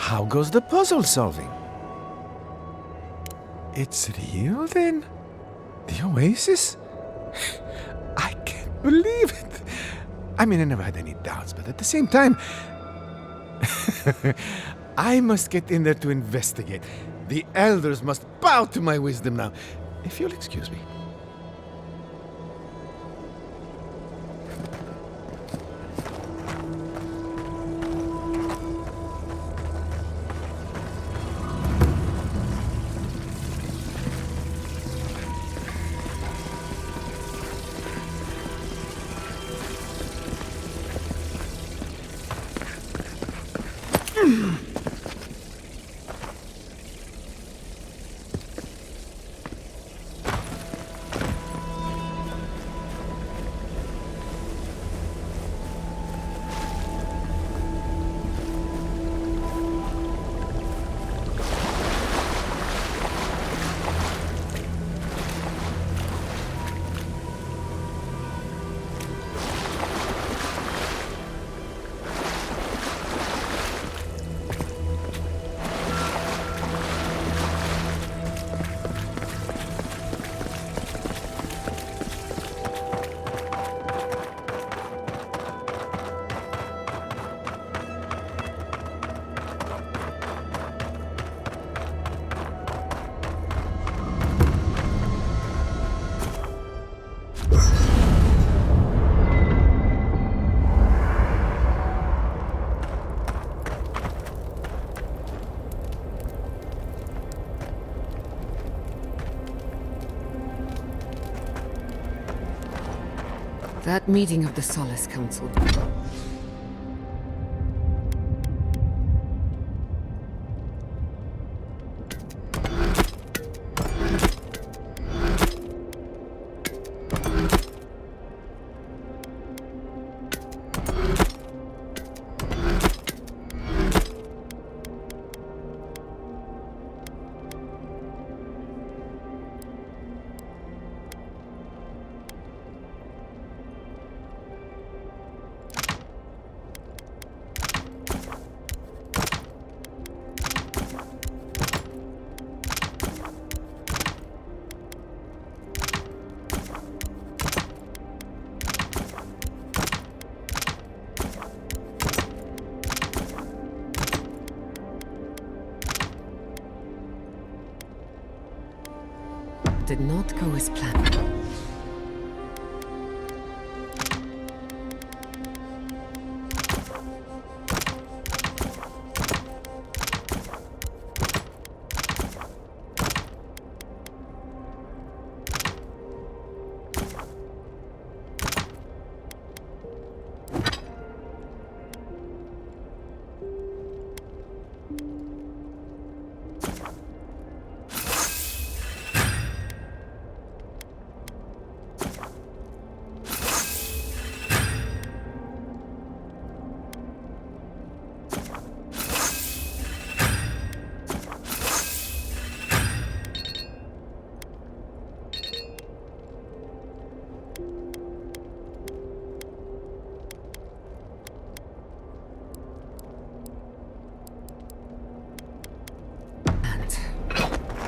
How goes the puzzle solving? It's real then? The oasis? I can't believe it. I mean, I never had any doubts, but at the same time, I must get in there to investigate. The elders must bow to my wisdom now. If you'll excuse me. That meeting of the Solace Council. Did not go as planned.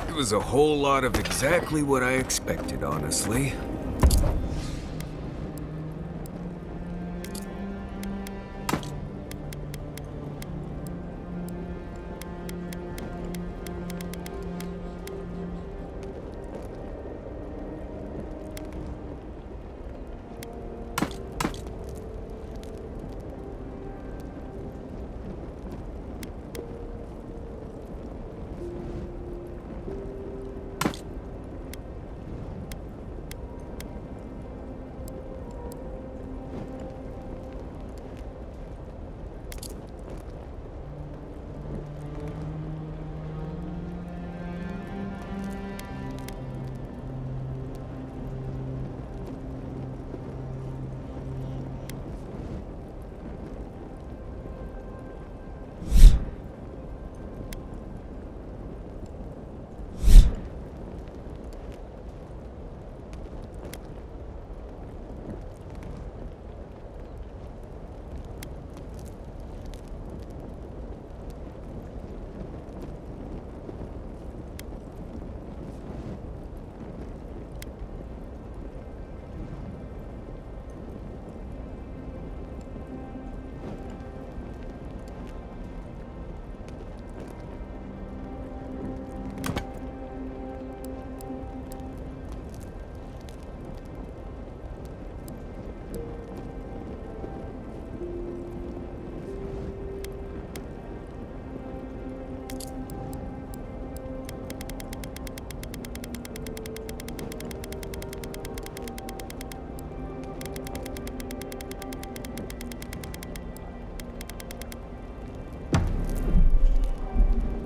It was a whole lot of exactly what I expected, honestly.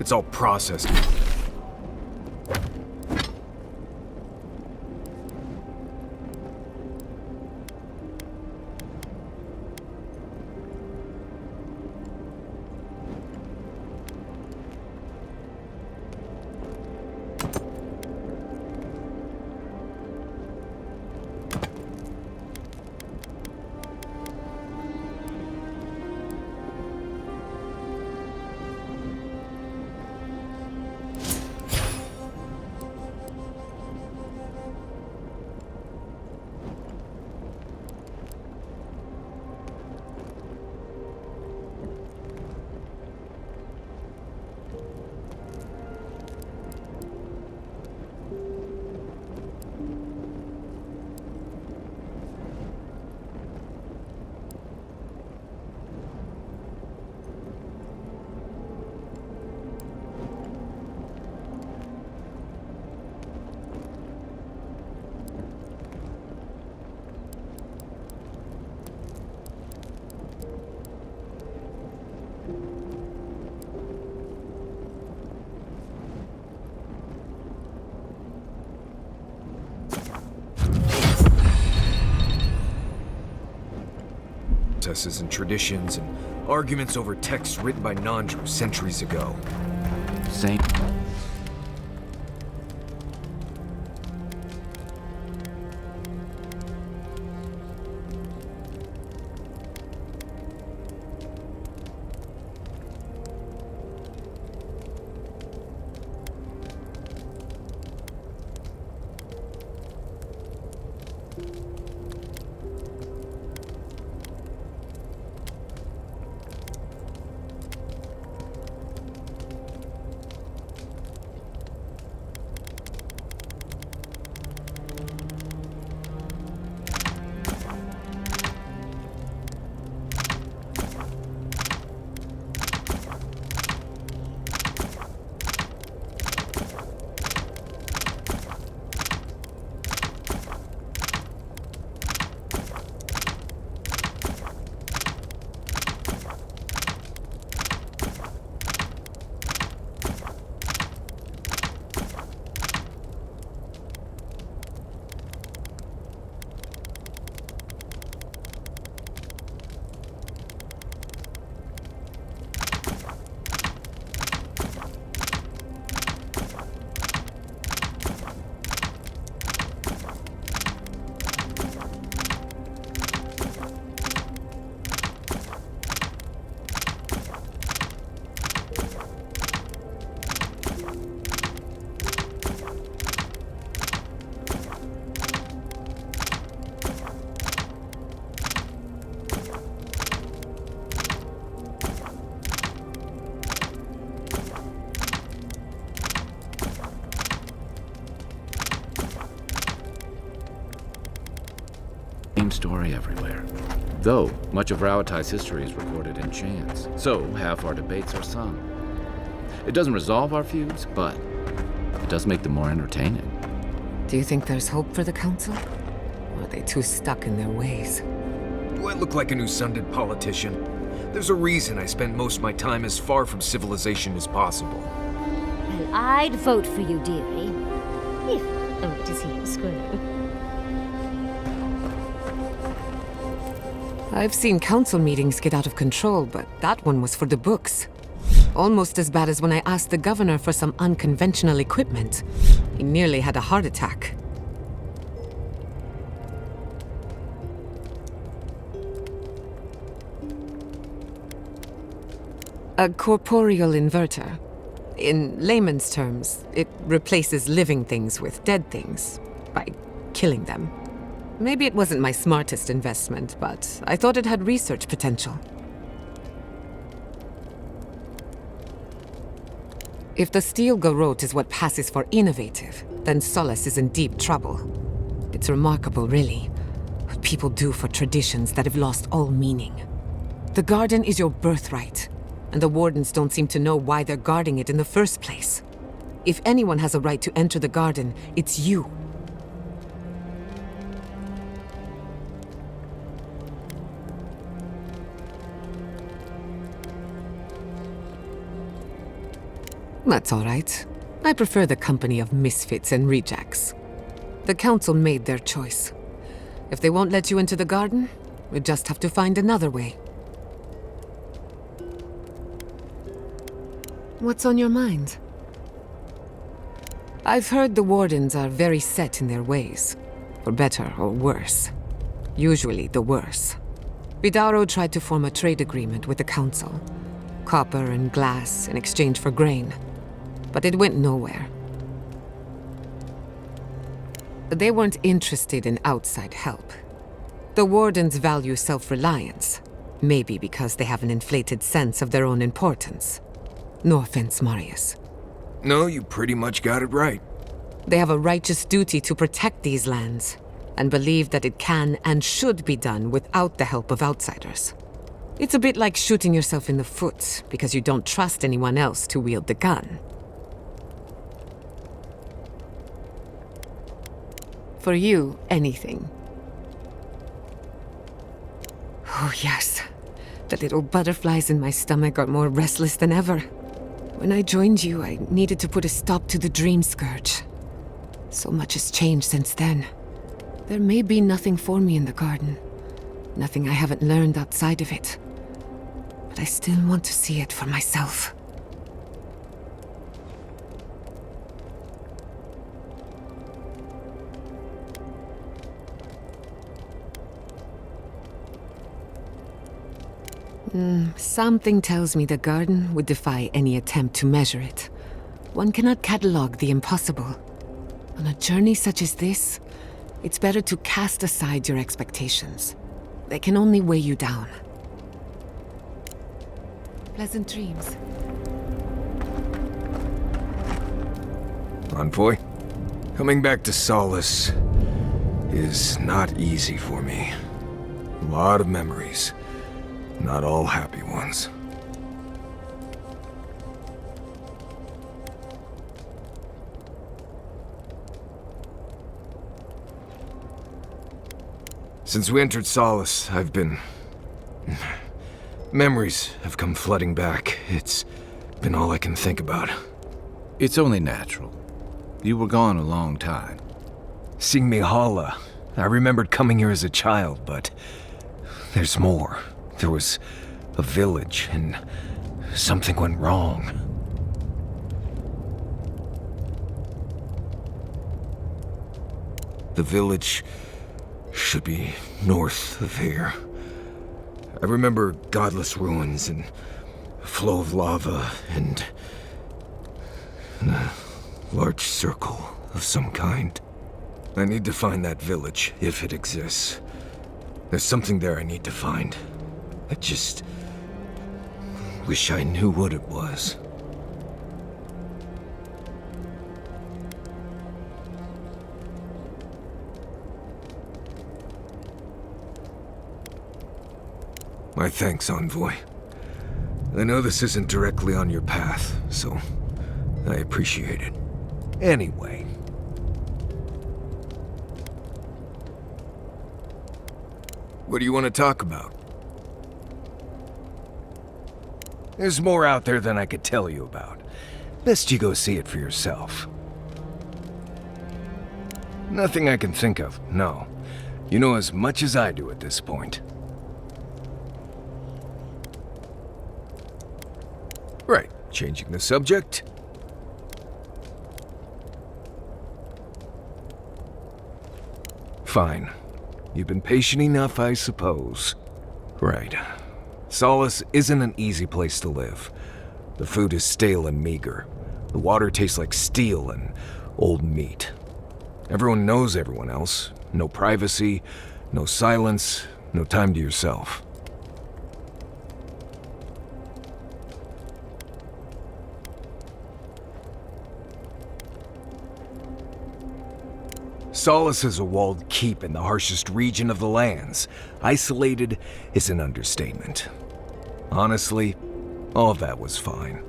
It's all processed. And traditions and arguments over texts written by non-Jews centuries ago. Same. Story everywhere. Though, much of Rauatai's history is recorded in chants, so half our debates are sung. It doesn't resolve our feuds, but it does make them more entertaining. Do you think there's hope for the Council? Or are they too stuck in their ways? Do I look like an Usunded politician? There's a reason I spend most of my time as far from civilization as possible. Well, I'd vote for you, dearie. If only to see you squirm. I've seen council meetings get out of control, but that one was for the books. Almost as bad as when I asked the governor for some unconventional equipment. He nearly had a heart attack. A corporeal inverter. In layman's terms, it replaces living things with dead things by killing them. Maybe it wasn't my smartest investment, but I thought it had research potential. If the steel garrote is what passes for innovative, then Solace is in deep trouble. It's remarkable, really, what people do for traditions that have lost all meaning. The garden is your birthright, and the wardens don't seem to know why they're guarding it in the first place. If anyone has a right to enter the garden, it's you. That's all right. I prefer the company of misfits and rejects. The council made their choice. If they won't let you into the garden, we just have to find another way. What's on your mind? I've heard the wardens are very set in their ways, for better or worse. Usually the worse. Vidaro tried to form a trade agreement with the council. Copper and glass in exchange for grain. But it went nowhere. They weren't interested in outside help. The wardens value self-reliance, maybe because they have an inflated sense of their own importance. No offense, Marius. No, you pretty much got it right. They have a righteous duty to protect these lands, and believe that it can and should be done without the help of outsiders. It's a bit like shooting yourself in the foot because you don't trust anyone else to wield the gun. For you, anything. Oh yes, the little butterflies in my stomach are more restless than ever. When I joined you, I needed to put a stop to the dream scourge. So much has changed since then. There may be nothing for me in the garden. Nothing I haven't learned outside of it. But I still want to see it for myself. Something tells me the garden would defy any attempt to measure it. One cannot catalogue the impossible. On a journey such as this, it's better to cast aside your expectations. They can only weigh you down. Pleasant dreams. Envoy, coming back to Solace is not easy for me. A lot of memories. Not all happy ones. Since we entered Solace, I've been... Memories have come flooding back. It's been all I can think about. It's only natural. You were gone a long time. Seeing Mihala, I remembered coming here as a child, but... there's more. There was a village, and something went wrong. The village should be north of here. I remember godless ruins and a flow of lava and a large circle of some kind. I need to find that village, if it exists. There's something there I need to find. I just wish I knew what it was. My thanks, Envoy. I know this isn't directly on your path, so I appreciate it. Anyway. What do you want to talk about? There's more out there than I could tell you about. Best you go see it for yourself. Nothing I can think of, no. You know as much as I do at this point. Right, changing the subject. Fine. You've been patient enough, I suppose. Right. Solace isn't an easy place to live. The food is stale and meager. The water tastes like steel and old meat. Everyone knows everyone else. No privacy, no silence, no time to yourself. Solace is a walled keep in the harshest region of the lands. Isolated is an understatement. Honestly, all of that was fine.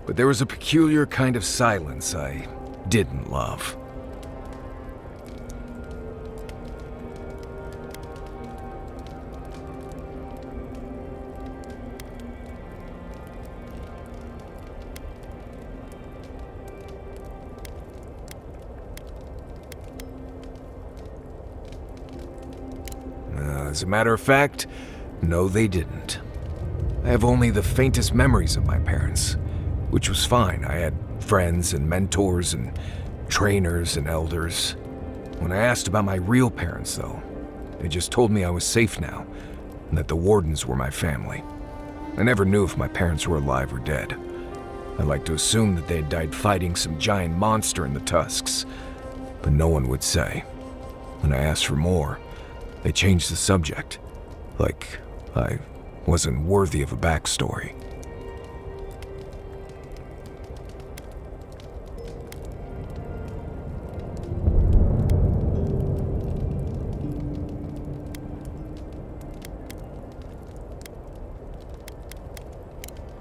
But there was a peculiar kind of silence I didn't love. As a matter of fact, no they didn't. I have only the faintest memories of my parents, which was fine. I had friends and mentors and trainers and elders. When I asked about my real parents, though, they just told me I was safe now, and that the wardens were my family. I never knew if my parents were alive or dead. I like to assume that they had died fighting some giant monster in the tusks, but no one would say. When I asked for more, they changed the subject, like I wasn't worthy of a backstory.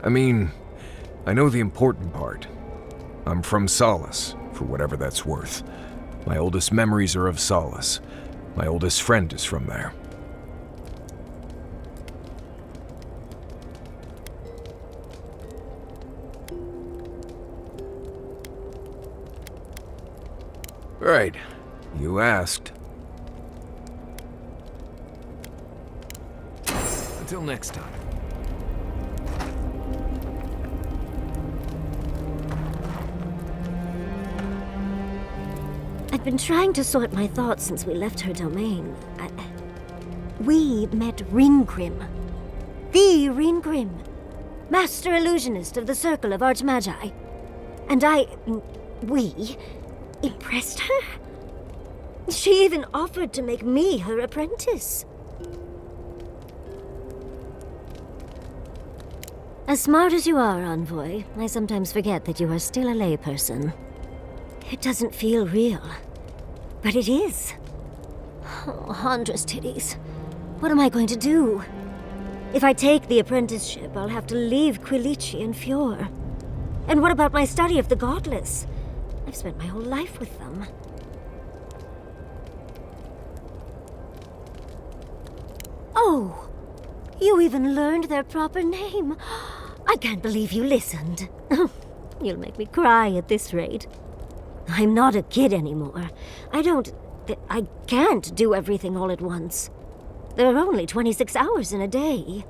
I mean, I know the important part. I'm from Solace, for whatever that's worth. My oldest memories are of Solace. My oldest friend is from there. Right, you asked. Until next time. I've been trying to sort my thoughts since we left her domain. We met Ringrim. The Ringrim. Master illusionist of the Circle of Archmagi. And we impressed her? She even offered to make me her apprentice. As smart as you are, Envoy, I sometimes forget that you are still a layperson. It doesn't feel real, but it is. Oh, Handra's titties. What am I going to do? If I take the apprenticeship, I'll have to leave Quilici and Fjord. And what about my study of the Godless? I've spent my whole life with them. Oh, you even learned their proper name. I can't believe you listened. You'll make me cry at this rate. I'm not a kid anymore. I can't do everything all at once. There are only 26 hours in a day.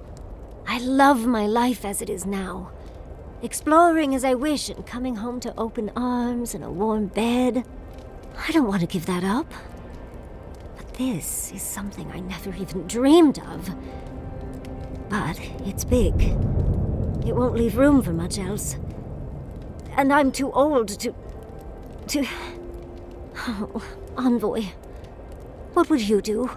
I love my life as it is now. Exploring as I wish and coming home to open arms and a warm bed. I don't want to give that up. But this is something I never even dreamed of. But it's big. It won't leave room for much else. And I'm too old to... Oh, Envoy. What would you do?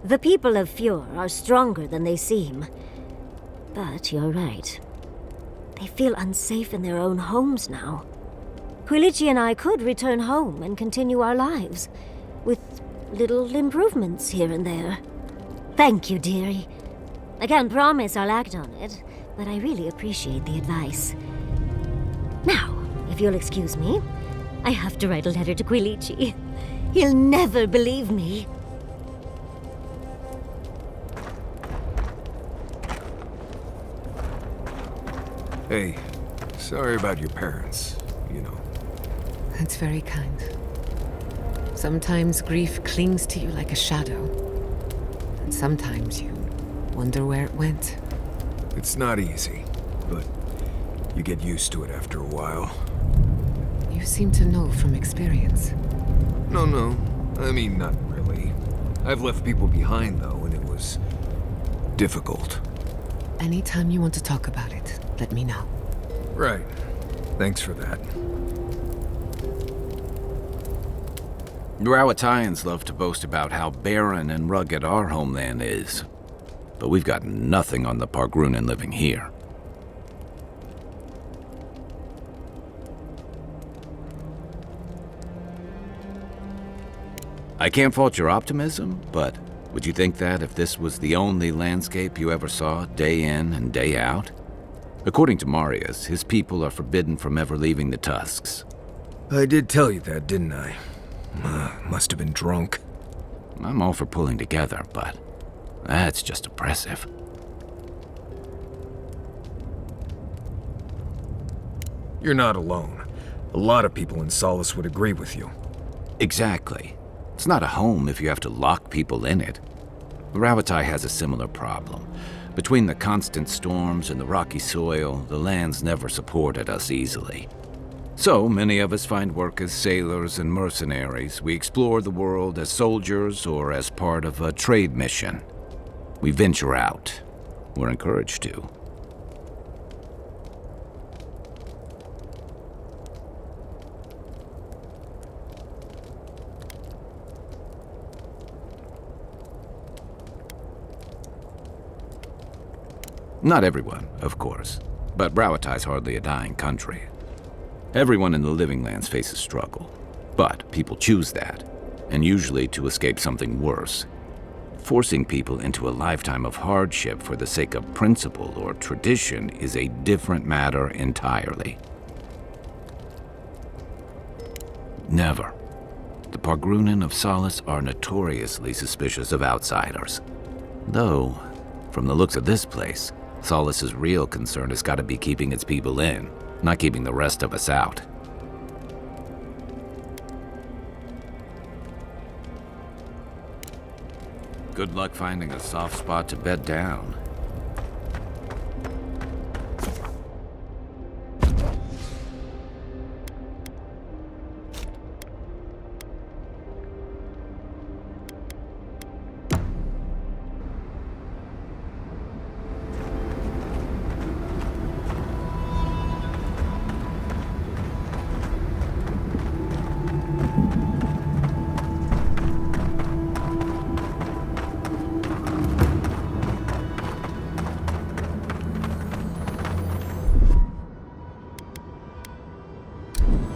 The people of Fjord are stronger than they seem. But you're right. They feel unsafe in their own homes now. Quilici and I could return home and continue our lives, with little improvements here and there. Thank you, dearie. I can't promise I'll act on it, but I really appreciate the advice. Now, if you'll excuse me, I have to write a letter to Quilici. He'll never believe me. Hey, sorry about your parents, you know. That's very kind. Sometimes grief clings to you like a shadow. And sometimes you wonder where it went. It's not easy, but you get used to it after a while. You seem to know from experience. No. I mean, not really. I've left people behind, though, and it was difficult. Anytime you want to talk about it, let me know. Right. Thanks for that. Rawatayans love to boast about how barren and rugged our homeland is. But we've got nothing on the Pargrunen living here. I can't fault your optimism, but would you think that if this was the only landscape you ever saw, day in and day out? According to Marius, his people are forbidden from ever leaving the Tusks. I did tell you that, didn't I? Must have been drunk. I'm all for pulling together, but that's just oppressive. You're not alone. A lot of people in Solace would agree with you. Exactly. It's not a home if you have to lock people in it. Rauatai has a similar problem. Between the constant storms and the rocky soil, the lands never supported us easily. So many of us find work as sailors and mercenaries. We explore the world as soldiers or as part of a trade mission. We venture out. We're encouraged to. Not everyone, of course, but Rauatai's hardly a dying country. Everyone in the Living Lands faces struggle, but people choose that, and usually to escape something worse. Forcing people into a lifetime of hardship for the sake of principle or tradition is a different matter entirely. Never. The Pargrunen of Solace are notoriously suspicious of outsiders. Though, from the looks of this place, Solace's real concern has got to be keeping its people in, not keeping the rest of us out. Good luck finding a soft spot to bed down.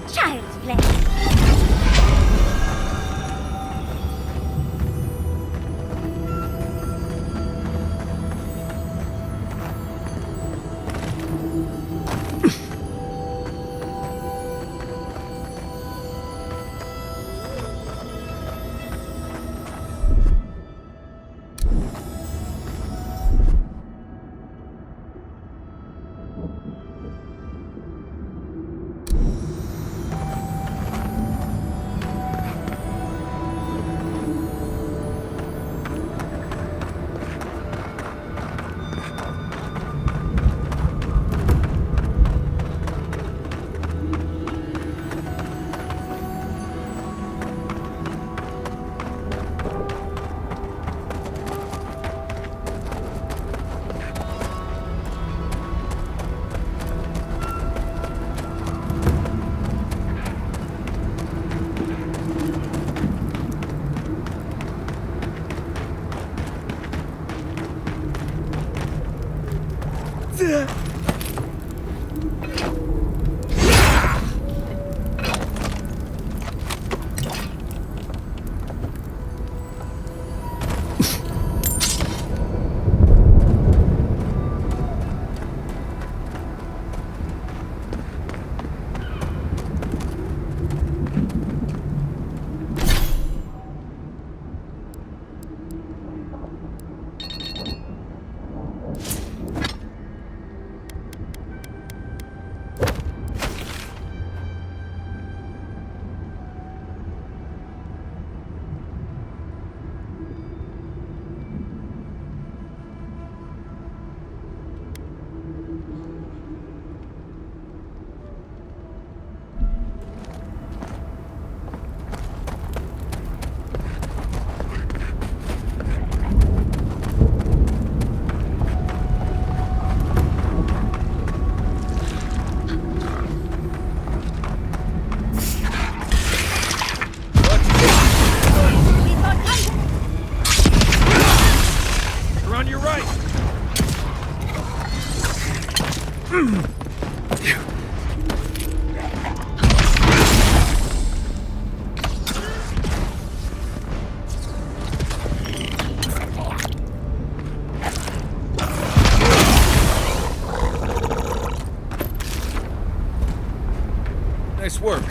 Child's play. Nice work.